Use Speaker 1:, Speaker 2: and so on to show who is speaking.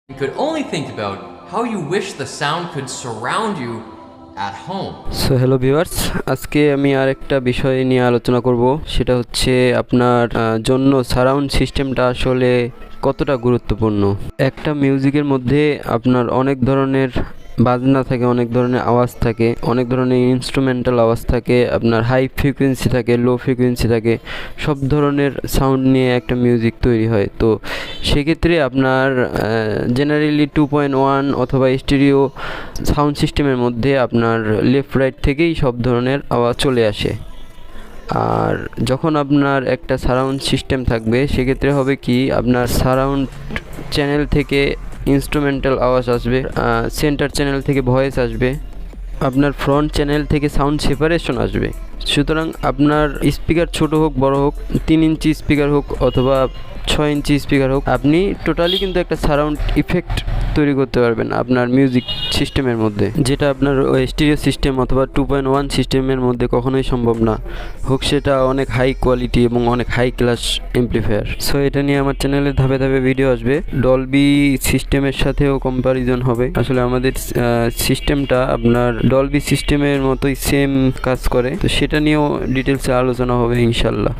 Speaker 1: You could only think about how you wish the sound could surround you at home.
Speaker 2: So hello viewers, আজকে আমি আরেকটা বিষয় নিয়ে আলোচনা করব। সেটা হচ্ছে আপনার জন্য সারাউন্ড সিস্টেমটা আসলে কতটা গুরুত্বপূর্ণ। একটা মিউজিকের মধ্যে আপনার অনেক ধরনের বাজনা থাকে, অনেক ধরনের আওয়াজ থাকে, অনেক ধরনের ইনস্ট্রুমেন্টাল আওয়াজ থাকে, আপনার হাই ফ্রিকোয়েন্সি থাকে, লো ফ্রিকোয়েন্সি থাকে, সব ধরনের সাউন্ড নিয়ে একটা মিউজিক তৈরি হয়। তো সেক্ষেত্রে আপনার জেনারেলি 2.1 অথবা স্টেরিও সাউন্ড সিস্টেমের মধ্যে আপনার লেফট রাইট থেকেই সব ধরনের আওয়াজ চলে আসে। আর যখন আপনার একটা সারাউন্ড সিস্টেম থাকবে, সেক্ষেত্রে হবে কি, আপনার সারাউন্ড চ্যানেল থেকে ইনস্ট্রুমেন্টাল আওয়াজ আসবে, সেন্টার চ্যানেল থেকে ভয়েস আসবে, আপনার ফ্রন্ট চ্যানেল থেকে সাউন্ড সেপারেশন আসবে। সুতরাং আপনার স্পিকার ছোট হোক বড় হোক, 3 ইঞ্চি স্পিকার হোক অথবা 6 ইঞ্চি স্পিকার হোক, আপনি টোটালি কিন্তু একটা সারাউন্ড ইফেক্ট তৈরি করতে পারবেন আপনার মিউজিক সিস্টেমের মধ্যে, যেটা আপনার স্টিরিও সিস্টেম অথবা 2.1 সিস্টেমের মধ্যে কখনোই সম্ভব না হোক, সেটা অনেক হাই কোয়ালিটি এবং অনেক হাই ক্লাস এমপ্লিফায়ার। সো এটা নিয়ে আমার চ্যানেলে ধাপে ধাপে ভিডিও আসবে, ডলবি সিস্টেমের সাথেও কম্প্যারিজন হবে। আসলে আমাদের সিস্টেমটা আপনার ডলবি সিস্টেমের মতোই সেম কাজ করে, তো সেটা নিয়েও ডিটেলসে আলোচনা হবে ইনশাল্লাহ।